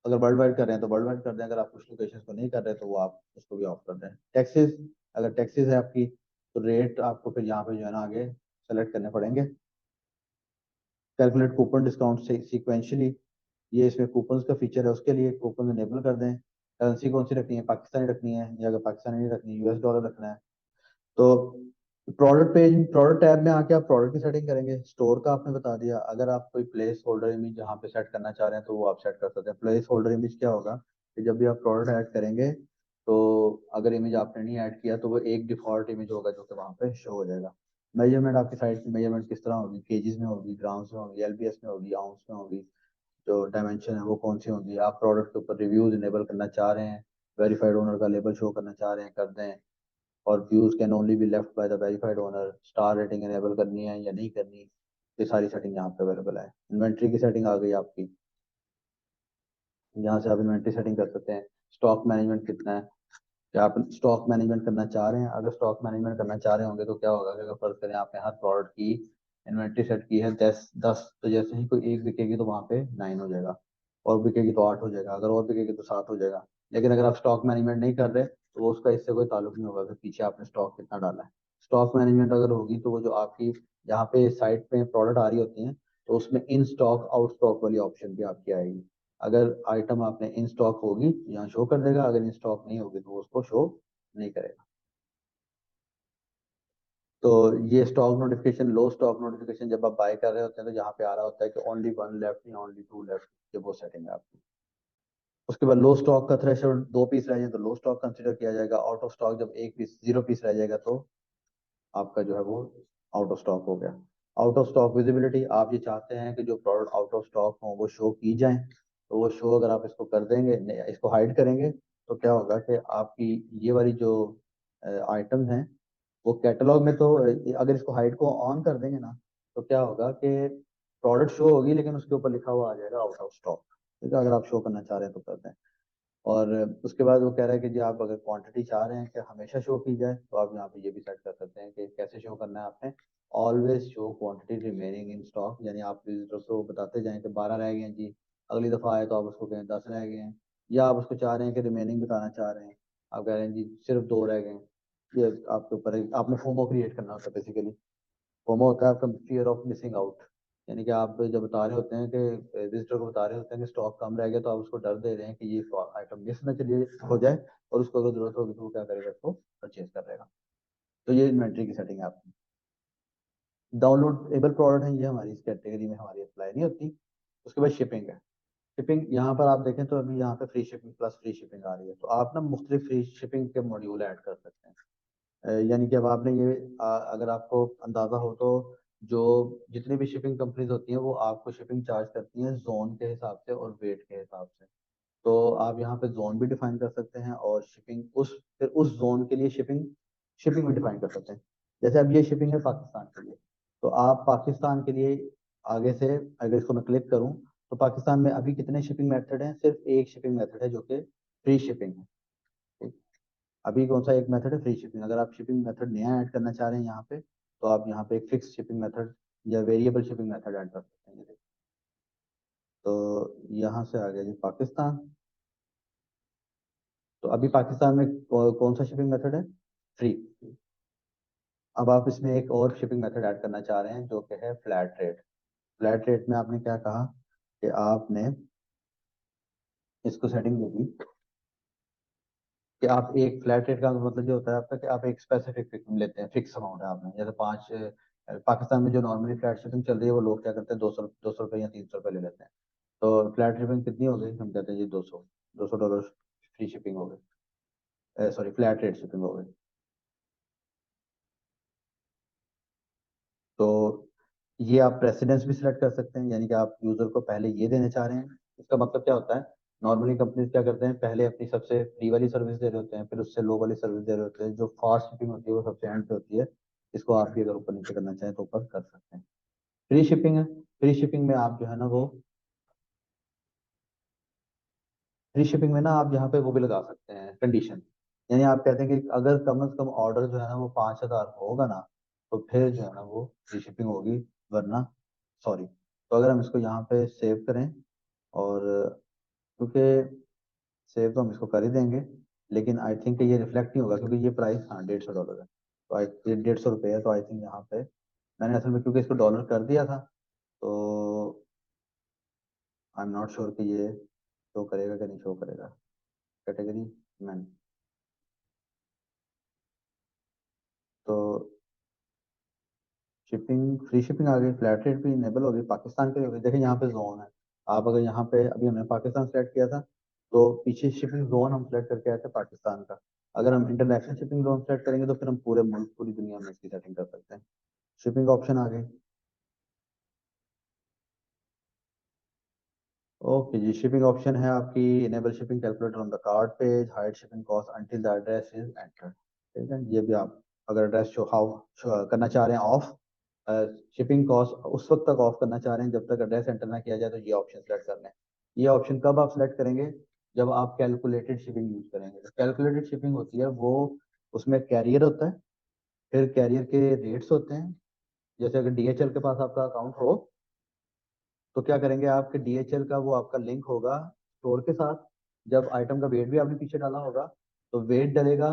[SPEAKER 1] अगर वर्ल्ड वाइड कर रहे हैं तो वर्ल्ड वाइड कर दें, अगर आप कुछ लोकेशन को नहीं कर रहे तो वो आप उसको भी ऑफ कर दें। टैक्सेस, अगर टैक्सेस है आपकी तो रेट आपको फिर यहाँ पे जो है ना आगे सेलेक्ट करने पड़ेंगे। कैलकुलेट कूपन डिस्काउंट से सीक्वेंशियली, ये इसमें कूपन का फीचर है, उसके लिए कूपन इनेबल कर दें। करेंसी कौन सी रखनी है, पाकिस्तानी रखनी है, या अगर पाकिस्तानी नहीं रखनी US डॉलर रखना है। तो प्रोडक्ट पेज, प्रोडक्ट टैब में आके आप प्रोडक्ट की सेटिंग करेंगे। स्टोर का आपने बता दिया। अगर आप कोई प्लेस होल्डर इमेज जहाँ पे सेट करना चाह रहे हैं तो वो आप सेट कर सकते हैं। प्लेस होल्डर इमेज क्या होगा कि जब भी आप प्रोडक्ट ऐड करेंगे तो अगर इमेज आपने नहीं ऐड किया तो वो एक डिफॉल्ट इमेज होगा जो कि वहाँ पे शो हो जाएगा। मेजरमेंट, आपकी साइट की मेजरमेंट किस तरह होगी, केजीज में होगी, ग्राम्स में होगी, LBS में होगी, आउंस में होगी, जो डायमेंशन है वो कौन सी होंगी। आप प्रोडक्ट के ऊपर रिव्यूज इनेबल करना चाह रहे हैं, वेरीफाइड ओनर का लेबल शो करना चाह रहे हैं, कर दें। और views can only be left by the verified owner, star rating enable करनी है या नहीं करनी, ये सारी सेटिंग यहाँ पे अवेलेबल है। इन्वेंट्री की सेटिंग आ गई आपकी, यहाँ से आप इन्वेंट्री सेटिंग कर सकते हैं। स्टॉक मैनेजमेंट कितना है, क्या आप स्टॉक मैनेजमेंट करना चाह रहे हैं? अगर स्टॉक मैनेजमेंट करना चाह रहे होंगे तो क्या होगा कि अगर फर्ज करें आपने हर प्रोडक्ट की इन्वेंट्री सेट की है 10 10, तो जैसे ही कोई एक बिकेगी तो वहाँ पे 9 हो जाएगा, और बिकेगी तो 8 हो जाएगा, अगर और बिकेगी तो 7 हो जाएगा। लेकिन अगर आप स्टॉक मैनेजमेंट नहीं कर रहे तो वो उसका इससे कोई ताल्लुक नहीं होगा कि पीछे आपने स्टॉक कितना डाला है। स्टॉक मैनेजमेंट अगर होगी तो वो जो आपकी जहाँ पे साइट पे प्रोडक्ट आ रही होती हैं, तो उसमें इन स्टॉक आउट स्टॉक वाली ऑप्शन भी आपकी आएगी। अगर आइटम आपने इन स्टॉक होगी यहाँ शो कर देगा, अगर इन स्टॉक नहीं होगी तो वो उसको शो नहीं करेगा। तो ये स्टॉक नोटिफिकेशन, लो स्टॉक नोटिफिकेशन जब आप बाय कर रहे होते हैं तो यहाँ पे आ रहा होता है कि ओनली वन लेफ्ट या ओनली टू लेफ्ट, ये वो सेटिंग है आपकी। उसके बाद लो स्टॉक का थ्रेशोल्ड 2 पीस रह जाए तो लो स्टॉक कंसीडर किया जाएगा। आउट ऑफ स्टॉक जब 1 पीस 0 पीस रह जाएगा तो आपका जो है वो आउट ऑफ स्टॉक हो गया। आउट ऑफ स्टॉक विजिबिलिटी, आप ये चाहते हैं कि जो प्रोडक्ट आउट ऑफ स्टॉक हो वो शो की जाए, तो वो शो अगर आप इसको कर देंगे, इसको हाइड करेंगे, तो क्या होगा कि आपकी ये वाली जो आइटम्स हैं वो कैटलॉग में तो अगर इसको हाइड को ऑन कर देंगे ना, तो क्या होगा कि प्रोडक्ट शो होगी लेकिन उसके ऊपर लिखा हुआ आ जाएगा आउट ऑफ स्टॉक। ठीक है, अगर आप शो करना चाह रहे हैं तो कर दें। और उसके बाद वो कह रहा है कि जी आप अगर क्वांटिटी चाह रहे हैं कि हमेशा शो की जाए, तो आप यहाँ पे ये भी सेट कर सकते हैं कि कैसे शो करना है आपने। Always show quantity remaining in stock, यानी आप विजिटर्स को बताते जाएं कि 12 रह गए हैं जी, अगली दफ़ा आए तो आप उसको कहें 10 रह गए हैं। या आप उसको चाह रहे हैं कि रिमेनिंग बताना चाह रहे हैं, आप कह रहे हैं जी सिर्फ 2 रह गए हैं। ये आपके ऊपर है, आपने फोमो क्रिएट करना होता है बेसिकली। फोमो होता है आपका फियर ऑफ मिसिंग आउट, यानी कि आप जब बता रहे होते हैं कि विजिटर को बता रहे होते हैं कि स्टॉक कम रह गया, तो आप उसको डर दे रहे हैं कि ये आइटम मिस ना चलिए हो जाए, और उसको अगर जरूरत होगी तो वो क्या करेगा, उसको परचेज कर लेगा। तो ये इन्वेंट्री की सेटिंग है आपकी। डाउनलोडेबल प्रोडक्ट है, ये हमारी इस कैटेगरी में हमारी अप्लाई नहीं होती। उसके बाद शिपिंग है। शिपिंग यहाँ पर आप देखें तो अभी यहाँ पे free shipping plus free shipping आ रही है, तो आप ना मुख्तलिफ फ्री शिपिंग के मॉड्यूल ऐड कर सकते हैं। यानी कि अब आपने ये अगर आपको अंदाज़ा हो तो जो जितनी भी शिपिंग कंपनीज होती हैं वो आपको शिपिंग चार्ज करती हैं जोन के हिसाब से और वेट के हिसाब से। तो आप यहाँ पे जोन भी डिफाइन कर सकते हैं और शिपिंग उस फिर उस जोन के लिए शिपिंग शिपिंग भी डिफाइन कर सकते हैं। जैसे अब ये शिपिंग है पाकिस्तान के लिए, तो आप पाकिस्तान के लिए आगे से अगर इसको मैं क्लिक करूँ, तो पाकिस्तान में अभी कितने शिपिंग मेथड हैं? सिर्फ एक शिपिंग मेथड है जो कि फ्री शिपिंग है। ठीक। अभी कौन सा एक मेथड है? Free shipping. अगर आप शिपिंग मेथड नया ऐड करना चाह रहे हैं यहाँ पे, तो आप यहाँ पे एक फिक्स शिपिंग मेथड या वेरिएबल शिपिंग मेथड ऐड कर सकते हैं। ये देखिए। तो यहाँ से आ गया जी पाकिस्तान। तो अभी पाकिस्तान में कौन सा शिपिंग मेथड है? फ्री। अब आप इसमें एक और शिपिंग मेथड ऐड करना चाह रहे हैं जो कि है फ्लैट रेट। फ्लैट रेट में आपने क्या कहा कि आपने इसको सेटिंग दे दी कि आप एक फ्लैट रेट का मतलब ये होता है आपका कि आप एक स्पेसिफिक लेते हैं, फिक्स अमाउंट है आपने, जैसे 5। पाकिस्तान में जो नॉर्मली फ्लैट शिपिंग चल रही है वो लोग क्या करते हैं, 200 रुपये या 300 रुपये ले लेते हैं। तो फ्लैट शिपिंग कितनी हो गई? हम कहते हैं जी 200 $200 फ्री शिपिंग हो गई, सॉरी फ्लैट रेट शिपिंग हो गई। तो ये आप प्रेसिडेंस भी सिलेक्ट कर सकते हैं, यानी कि आप यूजर को पहले ये देना चाह रहे हैं। इसका मतलब क्या होता है, नॉर्मली कंपनीज क्या करते हैं, पहले अपनी सबसे फ्री वाली सर्विस दे रहे होते हैं, फिर उससे लो वाली सर्विस दे रहे होते हैं, जो फास्ट शिपिंग होती है वो सबसे एंड पे होती है। इसको आप भी अगर ऊपर नीचे करना चाहें तो ऊपर कर सकते हैं। फ्री शिपिंग है। फ्री शिपिंग में आप जो है ना वो फ्री शिपिंग में ना आप यहाँ पे वो भी लगा सकते हैं कंडीशन। यानी आप कहते हैं कि अगर कम से कम ऑर्डर जो है ना वो 5,000 होगा ना, तो फिर जो है ना वो फ्री शिपिंग होगी, वरना सॉरी। तो अगर हम इसको यहाँ पे सेव करें, और क्योंकि सेव तो हम इसको कर ही देंगे, लेकिन आई थिंक ये रिफ्लेक्ट नहीं होगा क्योंकि ये प्राइस हाँ $150 है। तो आई ये $150 है, तो आई थिंक यहाँ पे मैंने असल में क्योंकि इसको डॉलर कर दिया था, तो आई एम नॉट श्योर कि ये शो करेगा कि नहीं शो करेगा। Category man. तो शिपिंग फ्री शिपिंग आ गई, फ्लैट रेट भी इनेबल हो गई, पाकिस्तान के लिए हो गई। देखिए यहाँ पे जोन है। आप अगर यहाँ पे अभी हमने पाकिस्तान सेलेक्ट किया था, तो पीछे शिपिंग जोन हम सेलेक्ट करके आए थे पाकिस्तान का। अगर हम इंटरनेशनल शिपिंग जोन सेलेक्ट करेंगे तो फिर हम पूरे मुल्क पूरी दुनिया में इसकी सेटिंग कर सकते हैं। शिपिंग ऑप्शन आ गई। ओके जी, शिपिंग ऑप्शन है आपकी enable shipping calculator on the card page, hide shipping cost until the address is entered. ठीक है, ये भी आप अगर एड्रेस शो हाउ करना चाह रहे हैं ऑफ, शिपिंग कॉस्ट उस वक्त तक ऑफ करना चाह रहे हैं जब तक एड्रेस एंटर ना किया जाए, तो ये ऑप्शन सेलेक्ट करना है। ये ऑप्शन कब आप सेलेक्ट करेंगे? जब आप कैलकुलेटेड शिपिंग यूज करेंगे। तो कैलकुलेटेड शिपिंग होती है वो, उसमें कैरियर होता है, फिर कैरियर के रेट्स होते हैं। जैसे अगर डीएचएल के पास आपका अकाउंट हो तो क्या करेंगे, आपके डीएचएल का वो आपका लिंक होगा स्टोर के साथ। जब आइटम का वेट भी आपने पीछे डाला होगा तो वेट डलेगा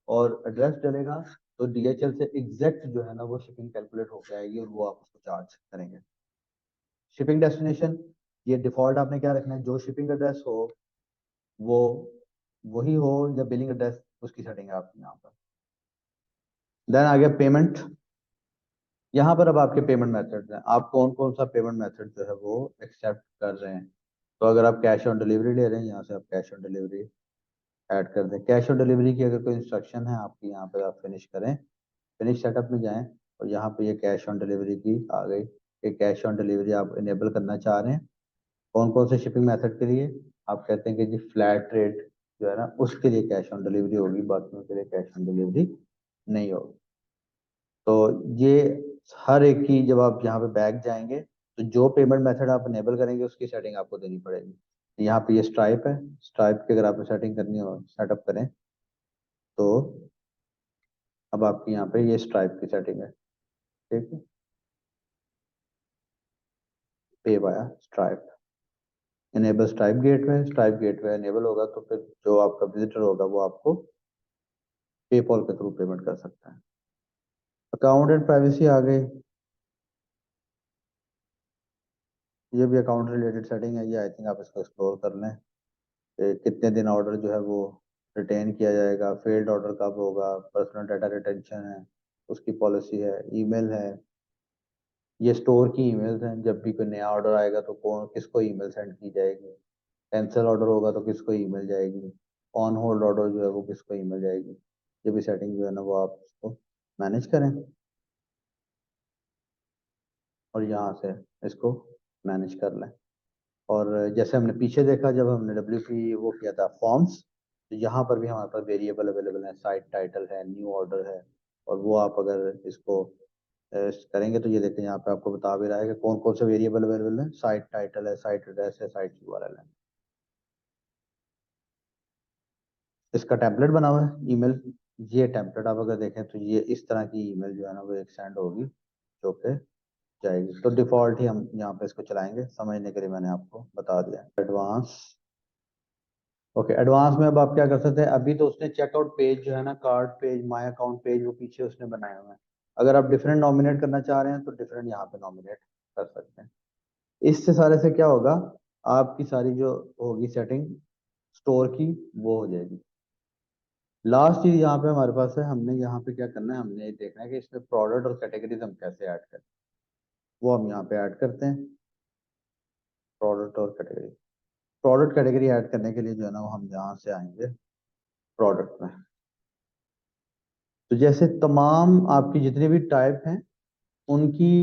[SPEAKER 1] और एड्रेस डलेगा, तो डीएचएल से एग्जैक्ट जो है ना वो शिपिंग कैलकुलेट होकर आएगी और वो आप उसको चार्ज करेंगे। शिपिंग डेस्टिनेशन, ये डिफॉल्ट आपने क्या रखना है, जो शिपिंग एड्रेस हो वो वही हो, या बिलिंग एड्रेस उसकी सेटिंग है आपकी यहाँ पर। देन आ गया पेमेंट। यहाँ पर अब आपके पेमेंट मेथड्स हैं, आप कौन कौन सा पेमेंट मेथड जो है वो एक्सेप्ट कर रहे हैं। तो अगर आप कैश ऑन डिलीवरी ले रहे हैं, यहाँ से आप कैश ऑन डिलीवरी ऐड कर दें। कैश ऑन डिलीवरी की अगर कोई इंस्ट्रक्शन है आपकी, यहाँ पर आप फिनिश करें, फिनिश सेटअप में जाएं और यहाँ पे ये कैश ऑन डिलीवरी की आ गई। ये कैश ऑन डिलीवरी आप इनेबल करना चाह रहे हैं कौन कौन से शिपिंग मेथड के लिए। आप कहते हैं कि जी फ्लैट रेट जो है ना उसके लिए कैश ऑन डिलीवरी होगी, बाकियों के लिए कैश ऑन डिलीवरी नहीं होगी। तो ये हर एक की जब आप यहाँ पे बैक जाएंगे तो जो पेमेंट मेथड आप इनेबल करेंगे उसकी सेटिंग आपको देनी पड़ेगी। यहाँ पे ये स्ट्राइप है, स्ट्राइप की अगर आपको सेटिंग करनी हो सेटअप करें तो अब आपकी यहाँ पे ये स्ट्राइप की सेटिंग है, ठीक है। पे via stripe, enable stripe gateway, stripe gateway enable होगा तो फिर जो आपका विजिटर होगा वो आपको पेपॉल के थ्रू पेमेंट कर सकता है। अकाउंट एंड प्राइवेसी आ गई, ये भी अकाउंट रिलेटेड सेटिंग है, ये आई थिंक आप इसको एक्सप्लोर कर लें। कितने दिन ऑर्डर जो है वो रिटेन किया जाएगा, फेल्ड ऑर्डर कब होगा, पर्सनल डाटा रिटेंशन है, उसकी पॉलिसी है, ईमेल है, ये स्टोर की ईमेल्स हैं, जब भी कोई नया ऑर्डर आएगा तो कौन किसको ईमेल सेंड की जाएगी, कैंसिल ऑर्डर होगा तो किसको ईमेल जाएगी, ऑन होल्ड ऑर्डर जो है वो किसको ईमेल जाएगी। ये भी सेटिंग जो है ना वो आप इसको मैनेज करें और यहाँ से इसको मैनेज कर लें। और जैसे हमने पीछे देखा जब हमने डब्ल्यू पी वो किया था फॉर्म्स, तो यहाँ पर भी हमारे पास वेरिएबल अवेलेबल है, साइट टाइटल है, न्यू ऑर्डर है। और वो आप अगर इसको करेंगे तो ये देखें यहाँ पे आपको बता भी रहा है कि कौन कौन से वेरिएबल अवेलेबल है, साइट टाइटल है, साइट एड्रेस है, साइट यूआरएल है। इसका टेम्पलेट बना हुआ है ईमेल, ये टेम्पलेट आप अगर देखें तो ये इस तरह की ईमेल जो है ना वो एक सेंड होगी जो कि जाएगी। तो डिफॉल्ट ही हम यहाँ पे इसको चलाएंगे, समझने के लिए मैंने आपको बता दिया। एडवांस, ओके एडवांस में अब आप क्या कर सकते हैं, अभी तो उसने चेकआउट पेज जो है ना, card page, my account page, वो पीछे उसने बनाए हुए हैं। अगर आप डिफरेंट नॉमिनेट करना चाह रहे हैं तो डिफरेंट यहाँ पे नॉमिनेट कर सकते हैं। इससे सारे से क्या होगा, आपकी सारी जो होगी सेटिंग स्टोर की वो हो जाएगी। लास्ट चीज यहाँ पे हमारे पास है, हमने यहाँ पे क्या करना है, हमने ये देखना है कि इसमें प्रोडक्ट और कैटेगरीज हम कैसे ऐड करें। वो हम यहाँ पे ऐड करते हैं, प्रोडक्ट और कैटेगरी। प्रोडक्ट कैटेगरी ऐड करने के लिए जो है ना वो हम यहाँ से आएंगे प्रोडक्ट में। तो जैसे तमाम आपकी जितने भी टाइप हैं उनकी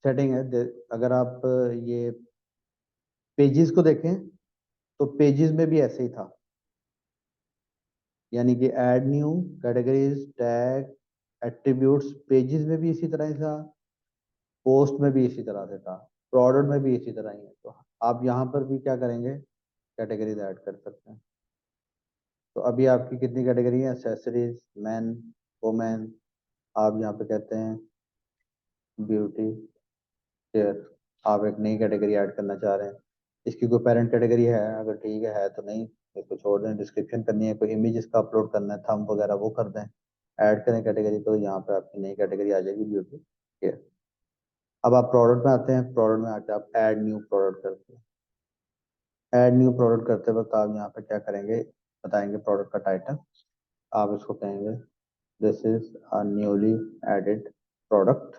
[SPEAKER 1] सेटिंग है। अगर आप ये पेजेस को देखें तो पेजेस में भी ऐसे ही था, यानी कि add new, categories, tag, attributes, pages में भी इसी तरह ही था, पोस्ट में भी इसी तरह से था, प्रोडक्ट में भी इसी तरह ही है। तो आप यहाँ पर भी क्या करेंगे, कैटेगरीज ऐड कर सकते हैं। तो अभी आपकी कितनी कैटेगरी है, एक्सेसरीज, मैन, वोमेन, आप यहाँ पे कहते हैं ब्यूटी केयर, आप एक नई कैटेगरी ऐड करना चाह रहे हैं। इसकी कोई पेरेंट कैटेगरी है, अगर ठीक है तो नहीं, इसको छोड़ दें। डिस्क्रिप्शन करनी है, कोई इमेज इसका अपलोड करना है, थंब वगैरह वो कर दें, ऐड करें कैटेगरी, तो यहाँ पे आपकी नई कैटेगरी आ जाएगी ब्यूटी केयर। अब आप प्रोडक्ट में आते हैं, प्रोडक्ट में आके आप ऐड न्यू प्रोडक्ट करते हैं। ऐड न्यू प्रोडक्ट करते वक्त आप यहाँ पे क्या करेंगे, बताएंगे प्रोडक्ट का टाइटल, आप इसको कहेंगे this is a newly added product,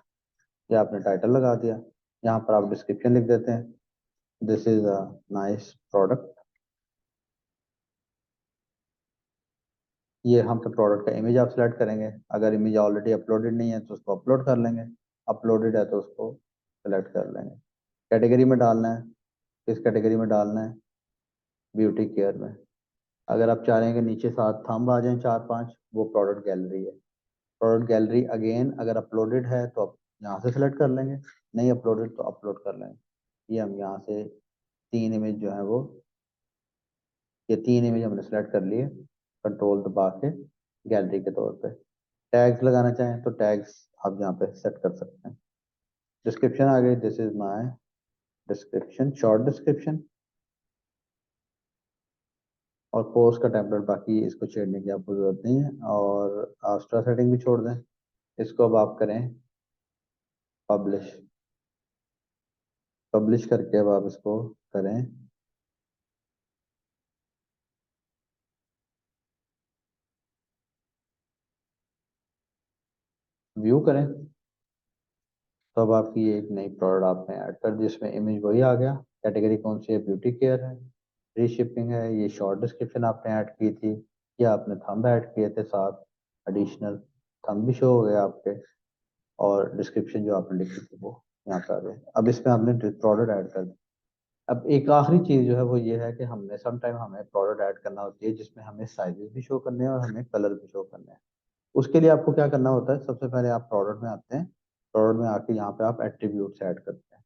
[SPEAKER 1] या आपने टाइटल लगा दिया। यहाँ पर आप डिस्क्रिप्शन लिख देते हैं, this is a nice product. ये हम तो प्रोडक्ट का इमेज आप सेलेक्ट करेंगे, अगर इमेज ऑलरेडी अपलोडेड नहीं है तो उसको अपलोड कर लेंगे, अपलोडेड है तो उसको सेलेक्ट कर लेंगे। कैटेगरी में डालना है, किस कैटेगरी में डालना है, ब्यूटी केयर में। अगर आप चाह रहे हैं कि नीचे साथ थंब आ जाएं चार पांच, वो प्रोडक्ट गैलरी है। प्रोडक्ट गैलरी अगेन अगर अपलोडेड है तो आप यहाँ से सेलेक्ट कर लेंगे, नहीं अपलोडेड तो अपलोड कर लेंगे। ये हम यहाँ से तीन इमेज जो है वो ये 3 इमेज हमने सेलेक्ट कर लिए, कंट्रोल दबा के गैलरी के तौर पे। टैग्स लगाना चाहें तो टैग्स आप यहाँ पे सेट कर सकते हैं। डिस्क्रिप्शन आ गई, this is my description, short description. और पोस्ट का टेम्पलेट, बाकी इसको छेड़ने की आपको जरूरत नहीं है। और आस्ट्रा सेटिंग भी छोड़ दें। इसको अब आप करें पब्लिश। पब्लिश करके अब आप इसको करें व्यू करें। तो अब आपकी एक नई प्रोडक्ट आपने ऐड कर दी, इसमें इमेज वही आ गया। कैटेगरी कौन सी है? ब्यूटी केयर है। फ्री शिपिंग है। ये शॉर्ट डिस्क्रिप्शन आपने ऐड की थी, या आपने थंब ऐड किए थे साथ एडिशनल। थंब भी शो हो गया आपके, और डिस्क्रिप्शन जो आपने लिखी थी वो यहाँ पे आ गए। अब इसमें आपने प्रोडक्ट ऐड कर दी। अब एक आखिरी चीज जो है वो ये है कि हमने सम टाइम हमें प्रोडक्ट ऐड करना होती है जिसमें हमें साइजेस भी शो करने हैं और हमें कलर भी शो करने हैं। उसके लिए आपको क्या करना होता है? सबसे पहले आप प्रोडक्ट में आते हैं। प्रोडक्ट में आके यहाँ पे आप एट्रीब्यूट्स ऐड करते हैं।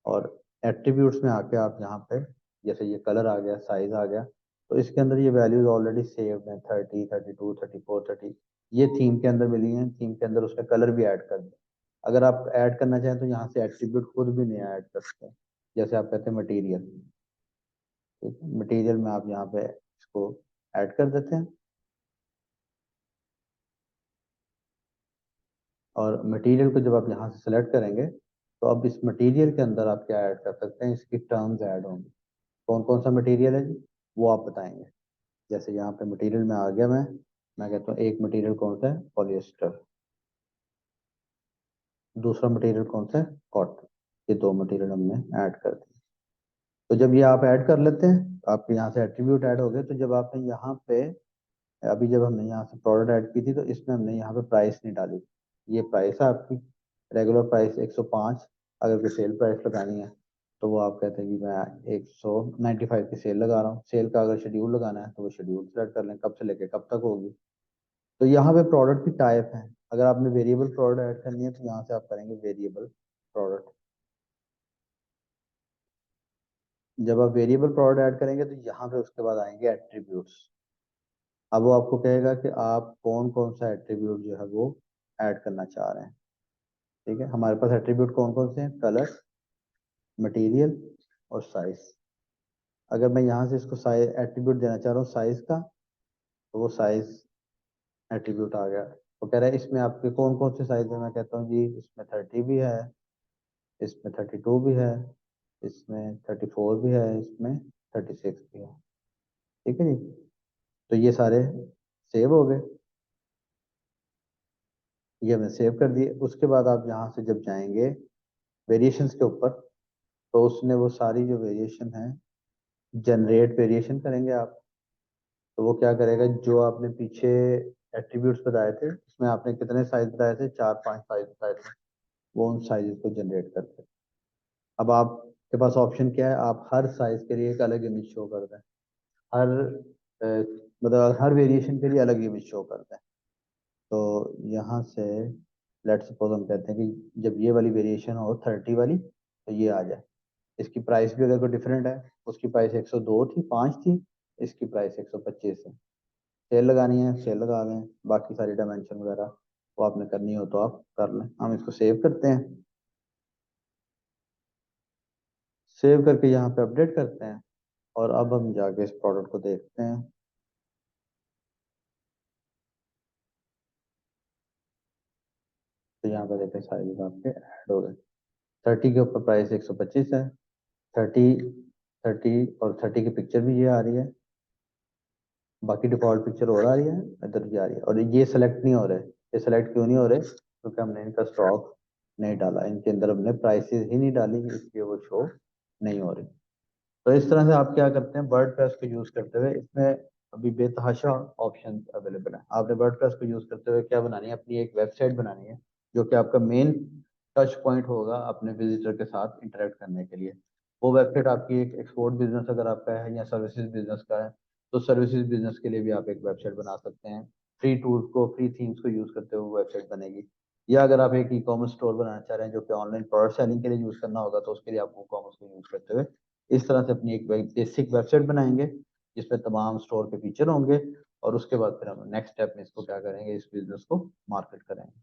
[SPEAKER 1] और एट्रीब्यूट्स में आके आप यहाँ पे, जैसे ये कलर आ गया, साइज आ गया, तो इसके अंदर ये वैल्यूज ऑलरेडी सेव्ड हैं, 30, 32, 34, 30। ये थीम के अंदर मिली हैं। थीम के अंदर उसने कलर भी ऐड कर दिया। अगर आप ऐड करना चाहें तो यहाँ से एट्रीब्यूट खुद भी नया ऐड कर सकते हैं। जैसे आप कहते हैं मटीरियल, ठीक है, मटीरियल में आप यहाँ पे इसको ऐड कर देते हैं। और मटेरियल को जब आप यहाँ से सेलेक्ट करेंगे तो अब इस मटेरियल के अंदर आप क्या ऐड कर सकते हैं? इसकी टर्म्स ऐड होंगी। कौन कौन सा मटेरियल है जी, वो आप बताएंगे। जैसे यहाँ पे मटेरियल में आ गया मैं कहता हूँ एक मटेरियल कौन सा है? पॉलिएस्टर। दूसरा मटेरियल कौन सा है? कॉटन। ये दो मटेरियल हमने ऐड कर दिए। तो जब ये आप ऐड कर लेते हैं तो आपके यहाँ से एट्रीब्यूट ऐड हो गए। तो जब आपने यहाँ पे, अभी जब हमने यहाँ से प्रोडक्ट ऐड की थी तो इसमें हमने यहाँ पे प्राइस नहीं डाली। ये प्राइस है आपकी, रेगुलर प्राइस 105। अगर कोई सेल प्राइस लगानी है तो वो आप कहते हैं कि मैं 195 की सेल लगा रहा हूँ। सेल का अगर शेड्यूल लगाना है तो वो शेड्यूल सेलेक्ट कर लें, कब से लेके कब तक होगी। तो यहाँ पे प्रोडक्ट की टाइप है। अगर आपने वेरिएबल प्रोडक्ट ऐड करनी है तो यहाँ से आप करेंगे वेरिएबल प्रोडक्ट। जब आप वेरिएबल प्रोडक्ट ऐड करेंगे तो यहाँ पे उसके बाद आएंगे एट्रीब्यूट्स। अब वो आपको कहेगा कि आप कौन कौन सा एट्रीब्यूट जो है वो ऐड करना चाह रहे हैं। ठीक है, हमारे पास एट्रीब्यूट कौन कौन से हैं? कलर, मटेरियल और साइज। अगर मैं यहाँ से इसको साइज एट्रीब्यूट देना चाह रहा हूँ साइज का, तो वो साइज एट्रीब्यूट आ गया। वो कह रहा है इसमें आपके कौन कौन से साइज है? मैं कहता हूँ जी इसमें 30 भी है, इसमें 32 भी है, इसमें 34 भी है, इसमें 36 भी है। ठीक है जी। तो ये सारे सेव हो गए। ये हमने सेव कर दिए। उसके बाद आप यहाँ से जब जाएंगे वेरिएशंस के ऊपर, तो उसने वो सारी जो वेरिएशन है, जनरेट वेरिएशन करेंगे आप। तो वो क्या करेगा? जो आपने पीछे एट्रीब्यूट्स बताए थे उसमें आपने कितने साइज बताए थे? 4-5 साइज बताए थे। वो उन साइजेस को जनरेट करते हैं। अब आपके पास ऑप्शन क्या है? आप हर साइज के लिए एक अलग इमेज शो कर दें। हर मतलब हर वेरिएशन के लिए अलग इमेज शो कर दें। तो यहाँ से लेट सपोज हम कहते हैं कि जब ये वाली वेरिएशन हो 30 वाली, तो ये आ जाए। इसकी प्राइस भी अगर कोई डिफरेंट है, उसकी प्राइस 102 थी, 5 थी, इसकी प्राइस 125 है। सेल लगानी है सेल लगा लें, बाकी सारी डायमेंशन वगैरह वो आपने करनी हो तो आप कर लें। हम इसको सेव करते हैं। सेव करके यहाँ पे अपडेट करते हैं। और अब हम जाके इस प्रोडक्ट को देखते हैं। तो यहाँ पे देखें साइज आपके ऐड हो गए। 30 के ऊपर प्राइस 125 है। 30, 30 और 30 की पिक्चर भी ये आ रही है। बाकी डिफॉल्ट पिक्चर और आ रही है, इधर ये आ रही है। और ये सेलेक्ट नहीं हो रहे। ये सेलेक्ट क्यों नहीं हो रहे? क्योंकि हमने इनका स्टॉक नहीं डाला, इनके अंदर हमने प्राइसेस ही नहीं डाली, इसलिए वो शो नहीं हो रही। तो इस तरह से आप क्या करते हैं? वर्ड प्रेस को यूज करते हुए, इसमें अभी बेतहाशा ऑप्शन अवेलेबल है। आपने वर्ड प्रेस को यूज करते हुए क्या बनानी है? अपनी एक वेबसाइट बनानी है जो कि आपका मेन टच पॉइंट होगा अपने विजिटर के साथ इंटरेक्ट करने के लिए। वो वेबसाइट आपकी एक एक्सपोर्ट बिजनेस अगर आपका है या सर्विसेज बिजनेस का है, तो सर्विसेज बिजनेस के लिए भी आप एक वेबसाइट बना सकते हैं। फ्री टूल्स को, फ्री थीम्स को यूज करते हुए वेबसाइट बनेगी। या अगर आप एक ई कॉमर्स स्टोर बनाना चाह रहे हैं जो कि ऑनलाइन प्रोडक्ट सेलिंग के लिए यूज करना होगा, तो उसके लिए आप वो कॉमर्स को यूज करते हुए इस तरह से अपनी एक बेसिक वेबसाइट बनाएंगे इसमें तमाम स्टोर के फीचर होंगे और उसके बाद फिर हम नेक्स्ट स्टेप में इसको क्या करेंगे, इस बिजनेस को मार्केट करेंगे।